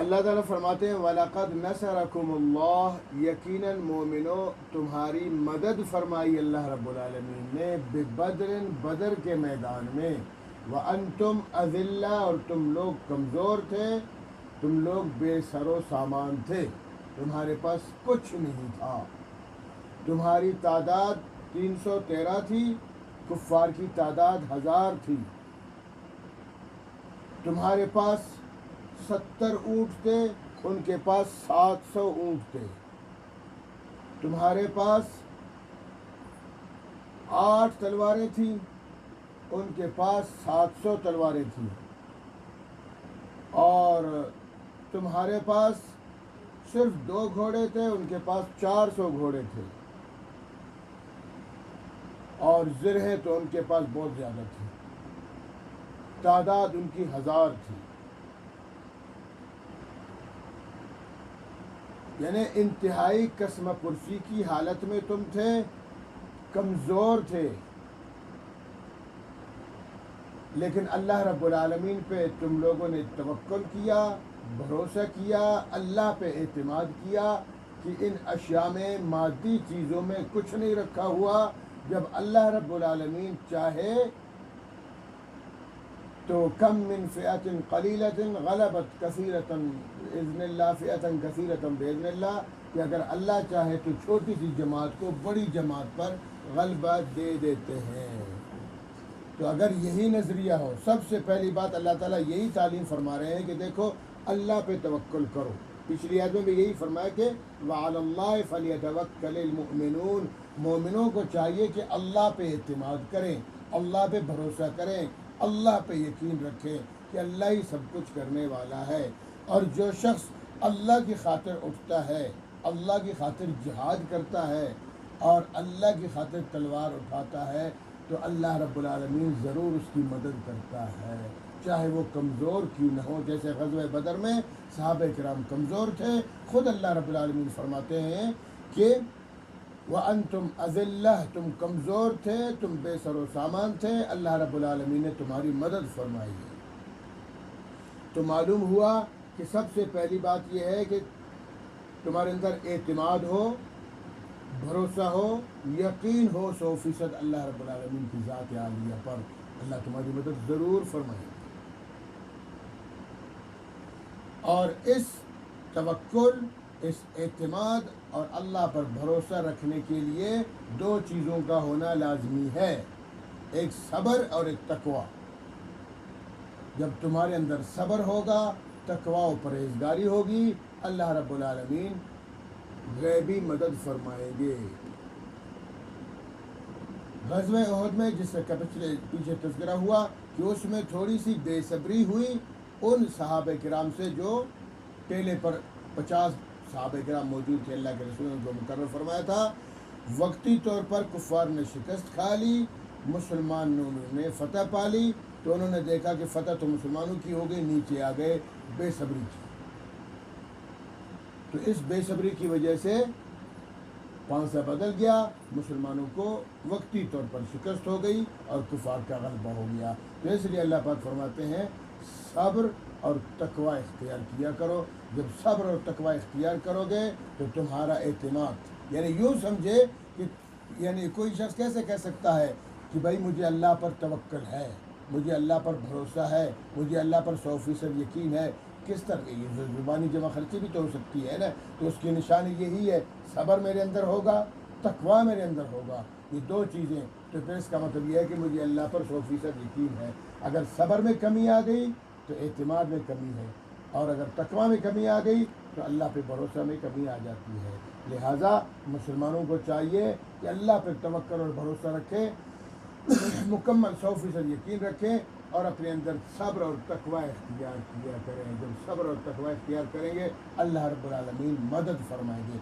اللہ تعالیٰ فرماتے ہیں وَلَقَدْ نَصَرَكُمُ اللَّهُ، یقیناً مومنو تمہاری مدد فرمائی اللہ رب العالمین نے بِبَدْرٍ، بدر کے میدان میں، وَأَنْتُمْ أَذِلَّةٌ، اور تم لوگ کمزور تھے، تم لوگ بے سر و سامان تھے، تمہارے پاس کچھ نہیں تھا، تمہاری تعداد 313 تھی، کفار کی تعداد 1000 تھی، تمہارے پاس 70 اونٹ تھے، ان کے پاس 700 اونٹ تھے، تمہارے پاس 8 تلواریں تھیں، ان کے پاس 700 تلواریں تھیں، اور تمہارے پاس صرف 2 گھوڑے تھے، ان کے پاس 400 گھوڑے تھے، اور زرہیں تو ان کے پاس بہت زیادہ تھی، تعداد ان کی 1000 تھی، یعنی انتہائی قسم پرسی کی حالت میں تم تھے، کمزور تھے، لیکن اللہ رب العالمین پہ تم لوگوں نے توکل کیا، بھروسہ کیا، اللہ پہ اعتماد کیا کہ ان اشیاء میں، مادی چیزوں میں کچھ نہیں رکھا ہوا، جب اللہ رب العالمین چاہے تو کم من فئۃ قلیلۃ غلبت کثیرۃ باذن اللہ، فئۃ کثیرۃ باذن اللہ، کہ اگر اللہ چاہے تو چھوٹی سی جماعت کو بڑی جماعت پر غلبہ دے دیتے ہیں۔ تو اگر یہی نظریہ ہو، سب سے پہلی بات اللہ تعالیٰ یہی تعلیم فرما رہے ہیں کہ دیکھو اللہ پہ توکل کرو۔ پچھلی آیت میں بھی یہی فرمایا کہ وَعَلَى اللَّهِ فَلْيَتَوَكَّلِ الْمُؤْمِنُونَ، مومنوں کو چاہیے کہ اللہ پہ اعتماد کریں، اللہ پہ بھروسہ کریں، اللہ پہ یقین رکھیں کہ اللہ ہی سب کچھ کرنے والا ہے۔ اور جو شخص اللہ کی خاطر اٹھتا ہے، اللہ کی خاطر جہاد کرتا ہے اور اللہ کی خاطر تلوار اٹھاتا ہے، تو اللہ رب العالمین ضرور اس کی مدد کرتا ہے، چاہے وہ کمزور کیوں نہ ہو۔ جیسے غزوہ بدر میں صحابہ کرام کمزور تھے، خود اللہ رب العالمین فرماتے ہیں کہ وَأَنْتُمْ أَذِلَّةٌ، تم کمزور تھے، تم بے سر و سامان تھے، اللہ رب العالمین نے تمہاری مدد فرمائی ہے۔ تو معلوم ہوا کہ سب سے پہلی بات یہ ہے کہ تمہارے اندر اعتماد ہو، بھروسہ ہو، یقین ہو 100% اللہ رب العالمین کی ذات عالیہ پر، اللہ تمہاری مدد ضرور فرمائے۔ اور اس توکل، اس اعتماد اور اللہ پر بھروسہ رکھنے کے لیے 2 چیزوں کا ہونا لازمی ہے، ایک صبر اور ایک تقوی۔ جب تمہارے اندر صبر ہوگا، تقوی و پرہیزگاری ہوگی، اللہ رب العالمین غیبی مدد فرمائیں گے۔ غزوہ احد میں جس کا پیچھے تذکرہ ہوا کہ اس میں تھوڑی سی بے صبری ہوئی ان صحابہ کرام سے جو ٹیلے پر 50 صحابہ کرام موجود تھے، اللہ کے رسول نے ان کو مقرر فرمایا تھا۔ وقتی طور پر کفار نے شکست کھا لی، مسلمانوں نے فتح پا لی، تو انہوں نے دیکھا کہ فتح تو مسلمانوں کی ہو گئی، نیچے آ گئے بے صبری کی۔ تو اس بے صبری کی وجہ سے پانسہ بدل گیا، مسلمانوں کو وقتی طور پر شکست ہو گئی اور کفار کا غلبہ ہو گیا۔ تو اس لیے اللہ پاک فرماتے ہیں صبر اور تقوی اختیار کیا کرو۔ جب صبر اور تقوی اختیار کرو گے تو تمہارا اعتماد، یعنی یوں سمجھے کہ یعنی کوئی شخص کیسے کہہ سکتا ہے کہ بھائی مجھے اللہ پر توکل ہے، مجھے اللہ پر بھروسہ ہے، مجھے اللہ پر 100% یقین ہے، کس طرح؟ یہ زبانی جمع خرچی بھی تو ہو سکتی ہے نا۔ تو اس کی نشانی یہی ہے، صبر میرے اندر ہوگا، تقوی میرے اندر ہوگا، یہ 2 چیزیں۔ تو پھر اس کا مطلب یہ ہے کہ مجھے اللہ پر 100% یقین ہے۔ اگر صبر میں کمی آ گئی تو اعتماد میں کمی ہے، اور اگر تقوی میں کمی آ گئی تو اللہ پہ بھروسہ میں کمی آ جاتی ہے۔ لہٰذا مسلمانوں کو چاہیے کہ اللہ پہ توکل اور بھروسہ رکھیں، مکمل 100% یقین رکھیں، اور اپنے اندر صبر اور تقوی اختیار کیا کریں۔ جب صبر اور تقوی اختیار کریں گے اللہ رب العالمین مدد فرمائیں گے۔